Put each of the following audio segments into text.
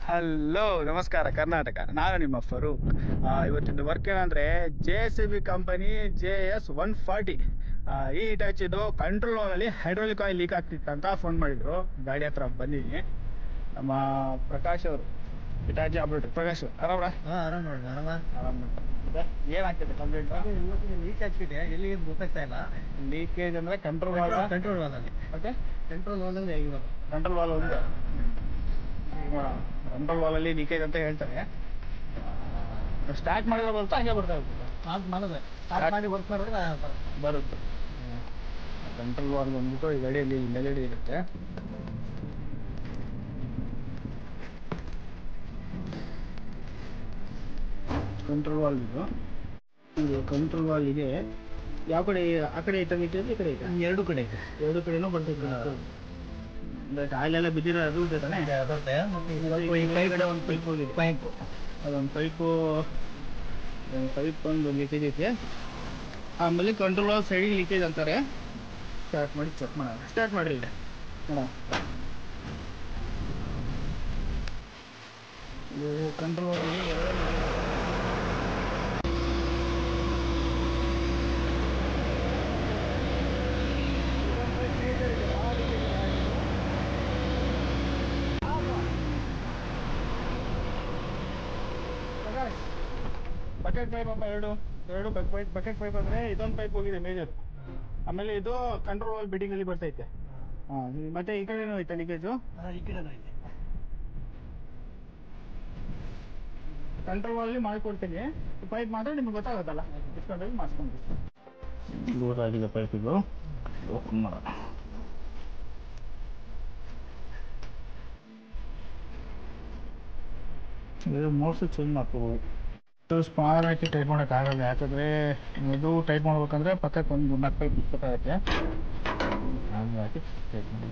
Hello ನಮಸ್ಕಾರ ಕರ್ನಾಟಕ, ನಾನು ನಿಮ್ಮ ಫರೂಕ್. ಇವತ್ತಿನ ವರ್ಕ್ ಏನಂದ್ರೆ JCB ಕಂಪನಿ JS140 ಈ ಹಿಟಾಚಿದು ಕಂಟ್ರೋಲ್ ಅಲ್ಲಿ ಹೈಡ್ರೋಲಿಕ್ ಆಯಿಲ್ ಲೀಕ್ ಆಗ್ತಿತ್ತು ಅಂತ ಫೋನ್ ಮಾಡಿದ್ರು. ಗಾಡಿ ಹತ್ರ ಬಂದಿದ್ದೀನಿ. ನಮ್ಮ ಪ್ರಕಾಶ್ ಅವರು, ಹಿಟಾಚಿ ಆಪರೇಟರ್ ಪ್ರಕಾಶ್. ಆರಾಮ? ಆರಾಮ್ ನೋಡ್ರಿ, ಆರಾಮ್. ಏನಾಗ್ತಿದೆ ಕಂಪ್ಲೇಂಟ್? ಲೀಕ್ ಆಗ್ತಿದೆ, ಎಲ್ಲಿ ಗೊತ್ತಾಗ್ತಾ ಇಲ್ಲ. ಲೀಕೇಜ್ ಅಂದ್ರೆ ಕಂಟ್ರೋಲ್ ಕಂಟ್ರೋಲ್ ವಾಲಲ್ಲಿ. ಮತ್ತೆ ಕಂಟ್ರೋಲ್ ವಾಲಲ್ಲಿ ಆಗಿರೋದು. ಕಂಟ್ರೋಲ್ ವಾಲ್ ಒಂದು ಕಂಟ್ರೋಲ್ ವಾಲಲ್ಲಿ ಲೀಕೇಜ್ ಅಂತ ಹೇಳ್ತಾರೆ. ಸ್ಟಾರ್ಟ್ ಮಾಡಿದ್ರೆ ಬರುತ್ತಾ ಹಂಗೆ ಬರ್ತಾ ಇರ್ತದೆ? ಸ್ಟಾರ್ಟ್ ಮಾಡಿದ್ರೆ, ಸ್ಟಾರ್ಟ್ ಮಾಡಿ ವರ್ಕ್ ಮಾಡಿದ್ರೆ ಬರುತ್ತೆ. ಕಂಟ್ರೋಲ್ ವಾಲ್ ಬಂದ್ಬಿಟ್ಟು ಈ ಗಾಡಿಯಲ್ಲಿ ಮೇಲ್ಗಡೆ ಇರುತ್ತೆ. ಕಂಟ್ರೋಲ್ ವಾಲ್ ಇದು ಕಂಟ್ರೋಲ್ ವಾಲ್ ಇದೆ. ಯಾವ ಕಡೆ? ಆ ಕಡೆ ಐತೆ ಲೀಕೇಜ್, ಈ ಕಡೆ ಐತೆ? ಎರಡು ಕಡೆ ಐತೆ. ಎರಡು ಕಡೆನೂ ಬರ್ತೈತೆ. ಆಯಿಲ್ ಎಲ್ಲ ಬಿದ್ದಿರೋ ಅದು ತಾನೆ ಬರುತ್ತೆ. ಒಂದು ಪೈಪ್ ಹೋಗಿದೆ. ಪೈಪು ಅದೊಂದು ಪೈಪ್ ಒಂದು ಲೀಕೇಜ್ ಐತೆ. ಆಮೇಲೆ ಕಂಟ್ರೋಲ್ ವಾಲ್ ಸೈಡಿಗೆ ಲೀಕೇಜ್ ಅಂತಾರೆ. ಸ್ಟಾರ್ಟ್ ಮಾಡಿ ಚೆಕ್ ಮಾಡೋಣ. ಸ್ಟಾರ್ಟ್ ಮಾಡಿರಿ ಇದೆ ಮೇಡಮ್. ಇದು ಕಂಟ್ರೋಲ್ ವಾಲ್ ಬಕೆಟ್ ಪೈಪ್ ಅಪ್ಪ. ಎರಡು ಬಕೆಟ್ ಪೈಪ್ ಅಂದರೆ ಇದೊಂದು ಪೈಪ್ ಹೋಗಿದೆ ಮೇಜರ್. ಆಮೇಲೆ ಇದು ಕಂಟ್ರೋಲ್ ವಾಲ್ ಬಿಡಿಂಗಲ್ಲಿ ಬರ್ತೈತೆ. ಮತ್ತೆ ಈ ಕಡೆನೂ ಐತೆ ಲೀಕೇಜು. ಈ ಕಡೆನೂ ಐತೆ. ಕಂಟ್ರೋಲ್ ವಾಲಲ್ಲಿ ಮಾಡಿಕೊಡ್ತೀನಿ. ಪೈಪ್ ಮಾತ್ರ ನಿಮ್ಗೆ ಗೊತ್ತಾಗುತ್ತಲ್ಲ, ಇಸ್ಕೊಂಡೋಗಿ ಮಾಡಿಸ್ಕೊಂಡು. ಲೂಸ್ ಆಗಿದೆ ಪೈಪ್. ಇದು ಓಪನ್ ಮಾಡೋಣ. ಇದು ಮೋಸ್ಟ್ಲಿ ಚೇಂಜ್ ಮಾಡ್ಕೋಬೋದು. ಇದು ಸ್ಪಾರ್ ಹಾಕಿ ಟೈಟ್ ಮಾಡೋಕ್ಕಾಗಲ್ಲ, ಯಾಕಂದರೆ ಇದು ಟೈಟ್ ಮಾಡ್ಬೇಕಂದ್ರೆ ಪಕ್ಕಕ್ಕೆ ಒಂದು 4 ಪೈಪ್ ಇಸ್ಬೇಕಾಗತ್ತೆ. ಹಾಕಿ ಟೈಟ್ ಮಾಡಿ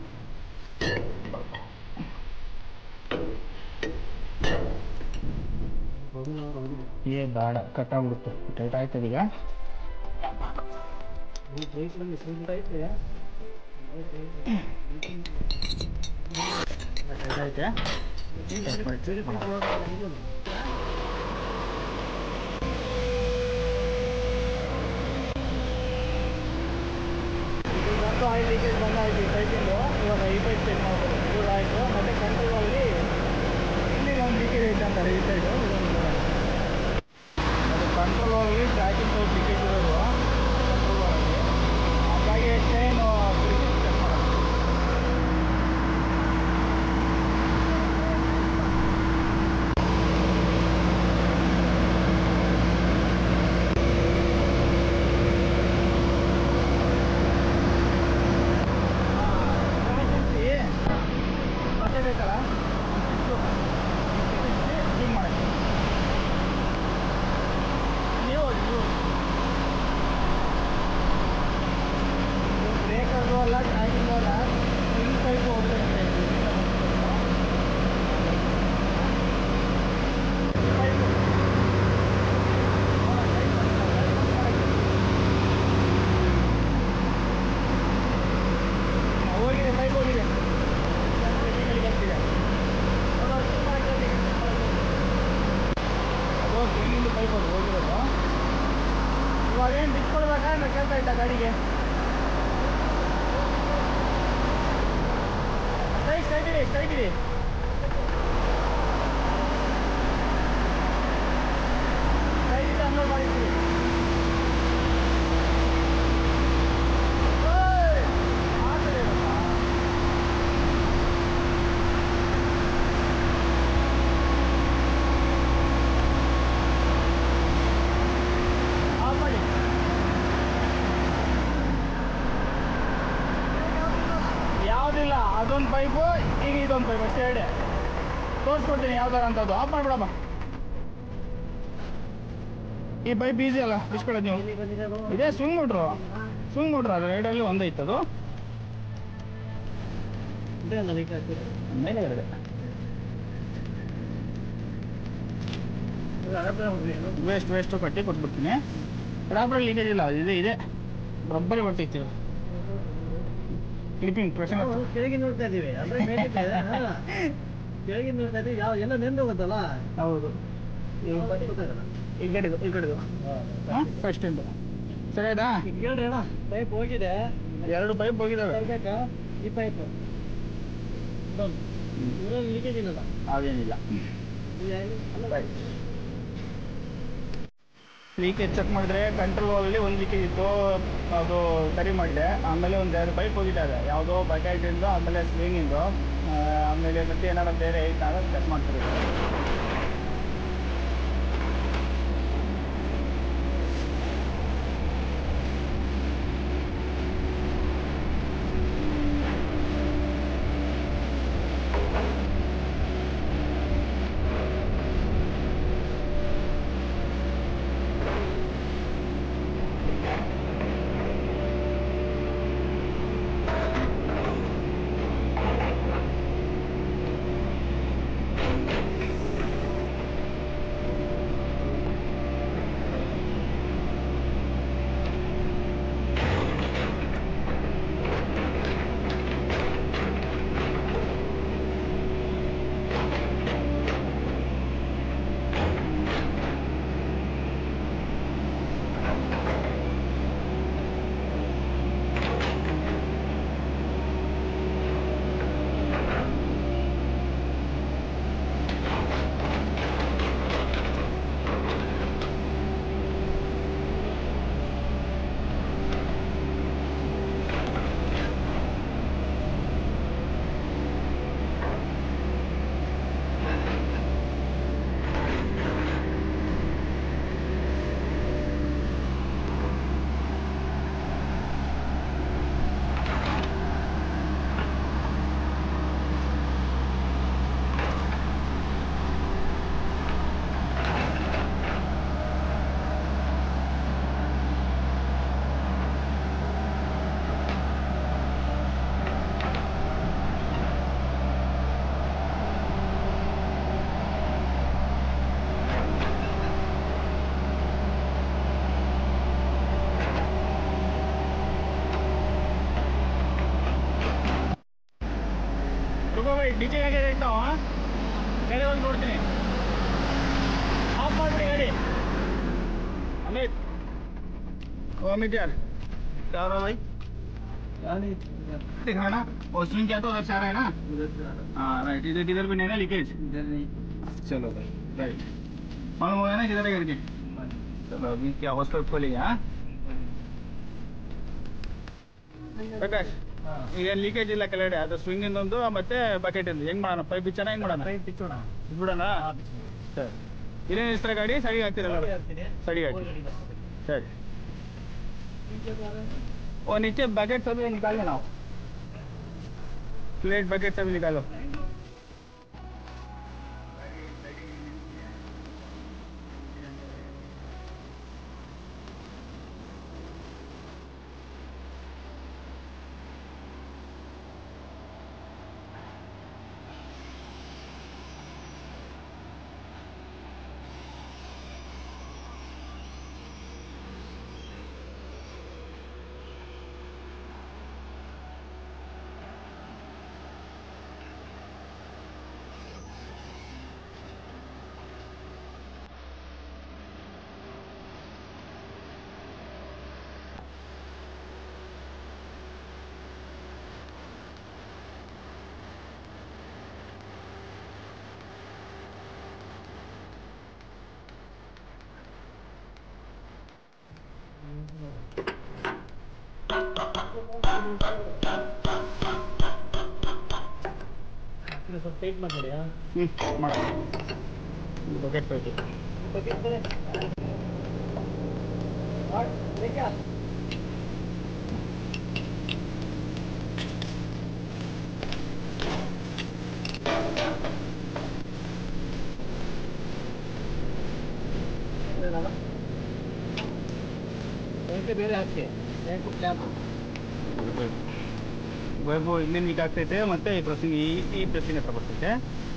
ಬೇಡ, ಕಟ್ಟಾಗ್ಬಿಡುತ್ತೆ. ಟೈಟ್ ಆಯ್ತದೆ ಈಗ. ಐತೆ ಆಯಿಲ್ ಲೀಕೇಜ್ ಬಂದಾಯಿತು ಈ ಪೈಪಿಂದು. ಇವಾಗ ಈ ಪೈಪ್ ಚೆಕ್ ಮಾಡ್ಬೋದು. ಇದು ಆಯಿತು. ಮತ್ತು ಕಂಟ್ರೋಲ್ ವಾಲಲ್ಲಿ ಇಲ್ಲಿ ಒಂದು ಲೀಕೇಜ್ ಐತೆ ಅಂತಾರೆ ಈ ಸೈಡು. ಅದು ಕಂಟ್ರೋಲ್ ವಾಲಲ್ಲಿ ಟ್ರ್ಯಾಕಿಂಗ್ ಪೈಪ್ ಲೀಕೇಜ್ ಇರೋದು ಕಂಟ್ರೋಲ್ ವಾಲಲ್ಲಿ. ಹಾಗಾಗಿ ಚೈನು ಚೆಕ್ ಮಾಡೋದು. ಬೇಕಲ್ಲ ಕ್ಲೀನ್ ಮಾಡೋಕ್ಕೆ ನೀವು ಬ್ರೇಕರ್ದು ಅಲ್ಲ, ಟ್ರ್ಯಾಕಿಂಗ್ ಅಲ್ಲ, ಈ ಪೈಪು ಹೋಗ್ತಾ ಹೋಗಿದೆ. ಪೈಪ್ ಹೋಗಿದೆ. ಅದು ಕ್ಲೀನಿಂಗ್ ಪೈಪ್ ಅದು ಹೋಗಿರೋದು. ಇವಾಗ ಏನು ಬಿಚ್ಕೊಳ್ಬೇಕಾ ಅಂತ ಕೇಳ್ತಾ ಇದ್ದ ಗಾಡಿಗೆ. ಸ್ಟ್ರೈಟ್ ಇಡಿ. ಅನ್ಲೋಡ್ ಮಾಡಿದ್ದೀವಿ. ಯಾವುದಿಲ್ಲ, ಅದೊಂದು ಪೈಪು, ಈಗ ಇದೊಂದು ಪೈಪ್ ಅಷ್ಟೇ. ಎರಡೇ ತೋರಿಸ್ಕೊಡ್ತೀನಿ ಯಾವ್ದಾರ ಅಂತದ್ದು. ಆಫ್ ಮಾಡಿಬಿಡಮ್ಮ. ಈ ಪೈಪ್ ಈಸಿ ಅಲ್ಲ ಬಿಚ್ಕೊಳ್ಳೋದು. ನೀವು ಇದೇ ಸ್ವಿಂಗ್ ಮೋಟ್ರು ಅದು ಎರಡಲ್ಲಿ ಒಂದೈತದು. ಮೇಲೆ ಎರಡೆ ವೇಸ್ಟು ಕಟ್ಟಿ ಕೊಟ್ಬಿಡ್ತೀನಿ. ಅಡಾಪ್ಟರ್ ಲೀಕೇಜ್ ಇಲ್ಲ, ಇದೆ ರಬ್ಬರಿ ಬರ್ತೈತಿ. ಕ್ಲಿಪ್ಪಿಂಗ್ ಪ್ರೆಷರ್ ಕೆಳಗೆ ನೋಡ್ತಾ ಇದೀವಿ. ಕೆಳಗಿನ ನೋಡ್ತಾ ಯಾವ ಎಲ್ಲ ನೆಂದು ಹೋಗುತ್ತಲ್ಲ. ಹೌದು. ಗೊತ್ತಾಗಲ್ಲ. ಈ ಕಡೆದು ಫಸ್ಟ್ ಇಂದು ಸರಿ ಆಯ್ತಾ? ಈಗ ಕೇಳ್ರಿ ಅಣ್ಣ, ಪೈಪ್ ಹೋಗಿದೆ. 2 ಪೈಪ್ ಹೋಗಿದಾವೆ. ಬೇಕಾ ಈ ಪೈಪ್ ಇದರಲ್ಲಿ ಲೀಕೇಜ್ ಇಲ್ಲಲ್ಲ? ಅದೇನಿಲ್ಲ. ಲೀಕೇಜ್ ಚೆಕ್ ಮಾಡಿದ್ರೆ ಕಂಟ್ರೋಲಲ್ಲಿ ಒಂದು ಲೀಕೇಜ್ ಇತ್ತು, ಅದು ಸರಿ ಮಾಡಿದೆ. ಆಮೇಲೆ ಒಂದು 2 ಪೈಪ್ ಹೋಗಿದ್ದಾವೆ, ಯಾವುದೋ ಬಕೆಟಿಂದು, ಆಮೇಲೆ ಸ್ವಿಂಗಿಂದು, ಆಮೇಲೆ ಮತ್ತೆ ಏನಾದ್ರು ಬೇರೆ ಐತಾ ಅಂತ ಚೆಕ್ ಮಾಡ್ತಿರೋದು. ಡಿಜೆ ಹೇಗೆ ಇರ್ತಾವ ಗಾಡಿ ಒಂದು ನೋಡ್ತೀನಿ. ಆಫ್ ಮಾಡ್ಬಿಡಿ ಗಾಡಿ. ಅಮಿತ್, ओ अमित यार क्या हो रहा है भाई? दिखाना और स्विंग क्या तो उधर से आ रहा है ना? हाँ राइट, इधर भी नहीं ना लीकेज? इधर नहीं. चलो भाई राइट, मालूम हो गया ना किधर है करके? चलो अभी क्या हॉस्पिटल खोलेंगे? हाँ ಪ್ರಕಾಶ್, ಈಗ ಲೀಕೇಜ್ ಇಲ್ಲ ಕೆಳಗಡೆ, ಅದು ಸ್ವಿಂಗ್ ಇಂದೊಂದು ಮತ್ತೆ ಬಕೆಟ್ ಇಂದು. ಹೆಂಗ್ ಮಾಡೋಣ? ಪೈಪ್ ಬಿಚ್ಚೋಣ, ಹೆಂಗ್ ಮಾಡೋಣ? ಪೈಪ್ ಬಿಚ್ಚೋಣ. ಬಿಡೋಣ. ಸರಿ, ಇದೇನು ಇಸ್ತಾರೆ ಗಾಡಿ ಸಡಿಗೆ ಹಾಕ್ತಿರಲ್ಲ? ಸಡಿಗೆ ಹಾಕಿ. सर और नीचे बकेट सभी निकाल लेना, प्लेट बकेट सभी निकालो. ಸ್ವಲ್ಪ ಟೈಟ್ ಮಾಡ್ಕೊಡಿಯಾ? ಮಾಡ ಬಕೆಟ್ ಬೇಕು. ಬಕೆಟ್ ಬೇರೆ ಬೇಕಾ? ಬೇರೆ ಹಾಕಿ ಬ್ಯಾಂಕು ಕ್ಲಾಪು ವೆಬ್ ಇನ್ನೇನು ಈಗ ಆಗ್ತೈತೆ, ಮತ್ತೆ ಈ ಪ್ರೆಸ್ಸಿಂಗ್ ಈ ಪ್ರೆಸ್ಸಿಂಗ್ ಹತ್ರ ಬರ್ತೈತೆ.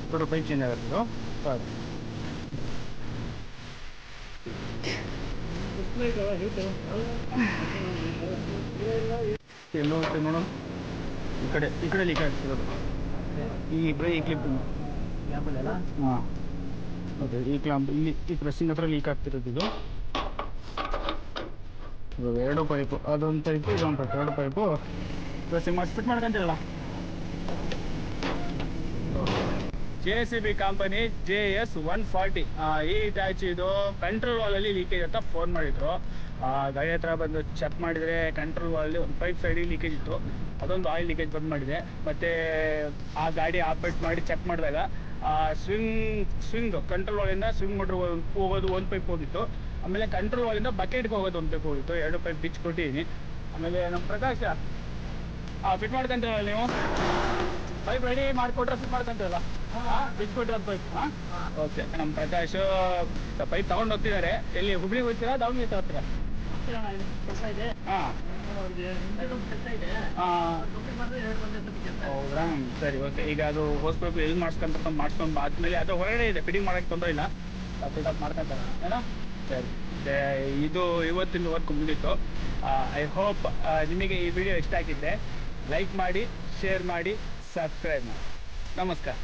ಟೋಟಲ್ ಪೈಪ್ ಚೇಂಜ್ ಆಗುತ್ತೆ. ಎಲ್ಲೋ ನೋಡು, ಈ ಕಡೆ ಲೀಕ್ ಆಗ್ತಿರೋದು. ಈ ಕ್ಲಿಪ್ ಕ್ಲಾಂಪಲ್ಲಿ ಅಲ್ಲ ಹಾಂ ಅದೇ ಈ ಕ್ಲಾಂಪ್ ಇಲ್ಲಿ ಈ ಪ್ರೆಸ್ಸಿಂಗ್ ಹತ್ರ ಲೀಕ್ ಆಗ್ತಿರೋದು ಇದು ಎರಡು ಪೈಪು ಅದೊಂದು ಪೈಪು ಇದೊಂದು ಪೈಪು ಎರಡು ಪೈಪು ಪ್ರೆಸ್ಸಿಂಗ್ ಮಾಡಿ ಫಿಟ್ ಮಾಡ್ಕೊಂತೀರಲ್ಲ JCB ಕಂಪನಿ JS140 ಈ ಟ್ಯಾಚ್ ಇದು ಕಂಟ್ರೋಲ್ ವಾಲಲ್ಲಿ ಲೀಕೇಜ್ ಅಂತ ಫೋನ್ ಮಾಡಿದ್ರು ಗಾಡಿ ಹತ್ರ ಬಂದು ಚೆಕ್ ಮಾಡಿದರೆ ಕಂಟ್ರೋಲ್ ವಾಲಲ್ಲಿ ಒಂದು ಪೈಪ್ ಸೈಡಿಗೆ ಲೀಕೇಜ್ ಇತ್ತು ಅದೊಂದು ಆಯಿಲ್ ಲೀಕೇಜ್ ಬಂದ್ ಮಾಡಿದೆ ಮತ್ತು ಆ ಗಾಡಿ ಆಪ್ರೇಟ್ ಮಾಡಿ ಚೆಕ್ ಮಾಡಿದಾಗ ಸ್ವಿಂಗ್ ಕಂಟ್ರೋಲ್ ವಾಲಿಂದ ಸ್ವಿಂಗ್ ಮೋಟ್ರ್ ಹೋಗೋದು ಒಂದು ಪೈಪ್ ಹೋಗಿತ್ತು ಆಮೇಲೆ ಕಂಟ್ರೋಲ್ ವಾಲಿಂದ ಬಕೆಟ್ಗೆ ಹೋಗೋದು ಒಂದು ಪೈಪ್ ಹೋಗಿತ್ತು ಎರಡು ಪೈಪ್ ಬಿಚ್ಚಿ ಕೊಟ್ಟಿದ್ದೀನಿ ಆಮೇಲೆ ನಮ್ಮ ಪ್ರಕಾಶ ಫಿಟ್ ಮಾಡ್ಕೊಂತೀರಲ್ಲ ನೀವು ಪೈಪ್ ರೆಡಿ ಮಾಡಿಕೊಟ್ರೆ ಫಿಟ್ ಮಾಡ್ಕೊಂತೀರಲ್ಲ ಬಿಚ್ಕೊಟ್ಟಿರೋದು ಪೈಪ್ ಓಕೆ ನಮ್ಮ ಪ್ರಕಾಶ್ ಪೈಪ್ ತೊಗೊಂಡು ಹೋಗ್ತಿದ್ದಾರೆ ಎಲ್ಲಿ ಹುಬ್ಳಿಗೆ ಹೋಗ್ತೀರಾ ದಾವಣಗೆರೆ ಹೋಗ್ತೀರಾ ಕೆಲಸ ಇದೆ ಹಾಂ ಕೆಲಸ ಇದೆ ಹಾಂ ಕಂಪ್ಲೀಟ್ ಮಾಡಿದ್ರೆ 2 ಗಂಟೆ ಕೆಲಸ ಹೌದಾ ಸರಿ ಓಕೆ ಈಗ ಅದು ಹೋಸ್ಬೇಕು ಎಲ್ಲಿ ಮಾಡಿಸ್ಕೊಂತ ಮಾಡ್ಸ್ಕೊಂಡು ಆದಮೇಲೆ ಅದು ಹೊರಗಡೆ ಇದೆ ಫಿಟ್ಟಿಂಗ್ ಮಾಡೋಕ್ಕೆ ತೊಂದರೆ ಇಲ್ಲ ಫಿಟಪ್ ಮಾಡ್ಕೊಂತಾರೆ ಏನೋ ಸರಿ ಇದು ಇವತ್ತಿನ ವರ್ಕ್ ಮುಗೀತು ಐ ಹೋಪ್ ನಿಮಗೆ ಈ ವಿಡಿಯೋ ಇಷ್ಟ ಆಗಿದ್ದರೆ ಲೈಕ್ ಮಾಡಿ ಶೇರ್ ಮಾಡಿ ಸಬ್ಸ್ಕ್ರೈಬ್ ಮಾಡಿ ನಮಸ್ಕಾರ